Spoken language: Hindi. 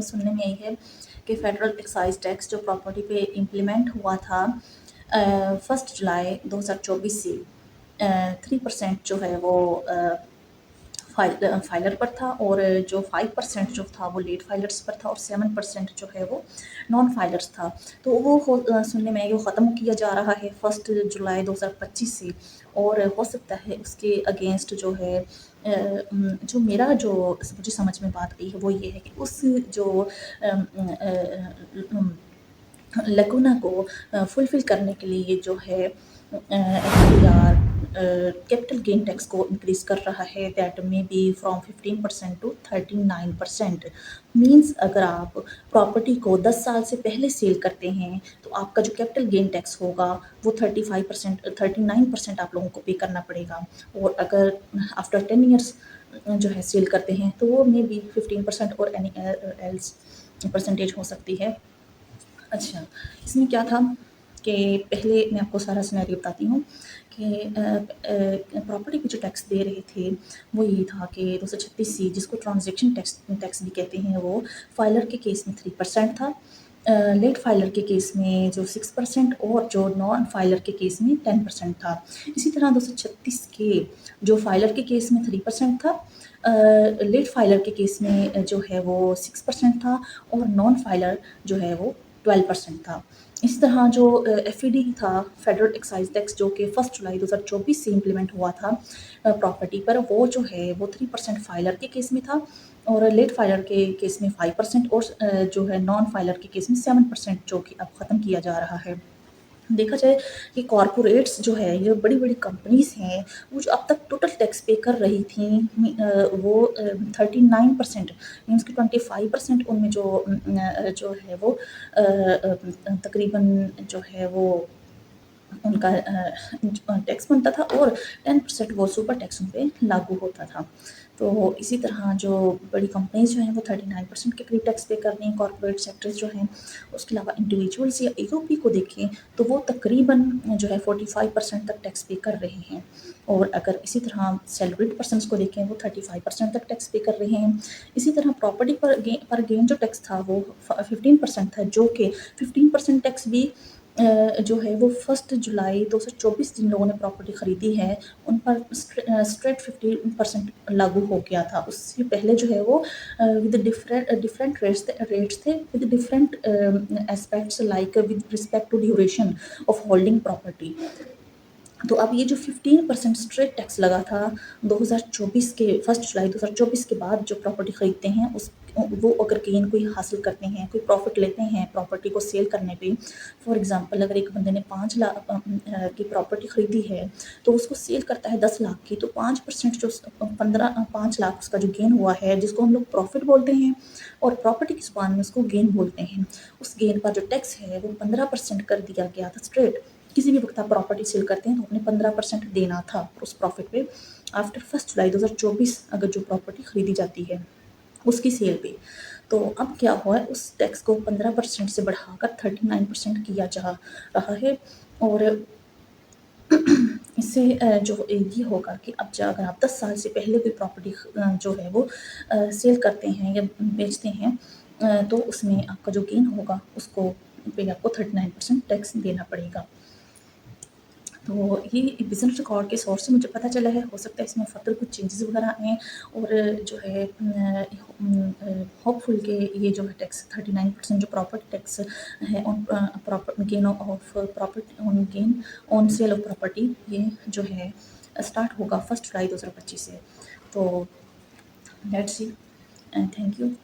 सुनने में आई है कि फेडरल एक्साइज टैक्स जो प्रॉपर्टी पे इम्प्लीमेंट हुआ था 1 जुलाई 2024 से 3% जो है वो फाइलर पर था, और जो 5% जो था वो लेट फाइलर्स पर था, और 7% जो है वो नॉन फाइलर्स था। तो वो सुनने में वो ख़त्म किया जा रहा है 1 जुलाई 2025 से, और हो सकता है उसके अगेंस्ट जो है जो मेरा जो मुझे समझ में बात आई है वो ये है कि उस जो लकुना को फुलफ़िल करने के लिए जो है एफडीआर कैपिटल गेन टैक्स को इंक्रीज़ कर रहा है, that may be from 15% to 39%। Means अगर आप प्रॉपर्टी को 10 साल से पहले सेल करते हैं तो आपका जो कैपिटल गेन टैक्स होगा वो 35% 39% आप लोगों को पे करना पड़ेगा, और अगर आफ्टर 10 ईयर्स जो है सेल करते हैं तो वो मे बी 15% और एनी एल्स परसेंटेज हो सकती है। अच्छा, इसमें क्या था कि पहले मैं आपको सारा सिनेरियो बताती हूँ कि प्रॉपर्टी पे जो टैक्स दे रहे थे वो ये था कि 236C, जिसको ट्रांजैक्शन टैक्स भी कहते हैं, वो फाइलर के केस में 3% था, लेट फाइलर के केस में जो 6%, और जो नॉन फाइलर के केस में 10% था। इसी तरह 236 के जो फाइलर के केस में 3% था, लेट फाइलर के केस में जो है वो 6% था, और नॉन फाइलर जो है वो 12% था। इसी तरह जो एफईडी था, फेडरल एक्साइज टैक्स, जो कि 1 जुलाई 2024 से इम्प्लीमेंट हुआ था प्रॉपर्टी पर, वो जो है वो 3% फाइलर के केस में था, और लेट फाइलर के केस में 5%, और जो है नॉन फाइलर के केस में 7%, जो कि अब ख़त्म किया जा रहा है। देखा जाए कि कॉरपोरेट्स जो है, ये बड़ी-बड़ी कंपनीज़ हैं, वो जो अब तक टोटल टैक्स पे कर रही थी वो 39%, मीन्स कि 25% उनमें जो है वो तकरीबन जो है वो उनका टैक्स बनता था, और 10% वो सुपर टैक्स उन पे लागू होता था। तो इसी तरह जो बड़ी कंपनीज़ जो हैं वो 39% के करीब टैक्स पे कर रही हैं, कॉर्पोरेट सेक्टर्स जो हैं। उसके अलावा इंडिविजुअल्स या ईओपी को देखें तो वो तकरीबन जो है 45% तक टैक्स पे कर रहे हैं, और अगर इसी तरह सैलरीड पर्सन्स को देखें वो 35% तक टैक्स पे कर रहे हैं। इसी तरह प्रॉपर्टी पर गेन जो टैक्स था वो 15% था, जो कि 15% टैक्स भी जो है वो 1 जुलाई 2024 जिन लोगों ने प्रॉपर्टी खरीदी है उन पर स्ट्रेट 15% लागू हो गया था। उससे पहले जो है वो विद डिफरेंट रेट्स थे with different aspects, like with respect to duration of holding property. तो अब ये जो 15% स्ट्रेट टैक्स लगा था 2024 के 1 जुलाई 2024 के बाद जो प्रॉपर्टी खरीदते हैं, उस वो अगर गेन कोई हासिल करते हैं, कोई प्रॉफिट लेते हैं प्रॉपर्टी को सेल करने पे, फॉर एग्जांपल अगर एक बंदे ने 5 लाख की प्रॉपर्टी खरीदी है तो उसको सेल करता है 10 लाख की, तो 5% जो 5 लाख उसका जो गेन हुआ है, जिसको हम लोग प्रॉफिट बोलते हैं और प्रॉपर्टी की ज़ुबान में उसको गेन बोलते हैं, उस गेन पर जो टैक्स है वो 15% कर दिया गया था स्ट्रेट। किसी भी वक्त आप प्रॉपर्टी सेल करते हैं तो आपने 15% देना था उस प्रॉफिट पे आफ्टर 1 जुलाई 2024, अगर जो प्रॉपर्टी खरीदी जाती है उसकी सेल पे। तो अब क्या हुआ है, उस टैक्स को 15% से बढ़ाकर 39% किया जा रहा है, और इससे जो ये होगा कि अब अगर आप 10 साल से पहले कोई प्रॉपर्टी जो है वो सेल करते हैं या बेचते हैं, तो उसमें आपका जो गेन होगा उसको पे आपको 39% टैक्स देना पड़ेगा। तो ये बिज़नेस रिकॉर्ड के सोर्स से मुझे पता चला है, हो सकता है इसमें फर्दर कुछ चेंजेस वगैरह आएँ, और जो है होपफुल कि ये जो है टैक्स 39% जो प्रॉपर्टी टैक्स है on gain of property on gain on sale of property, ये जो है स्टार्ट होगा 1 जुलाई 2025 से। तो let's see, and thank you.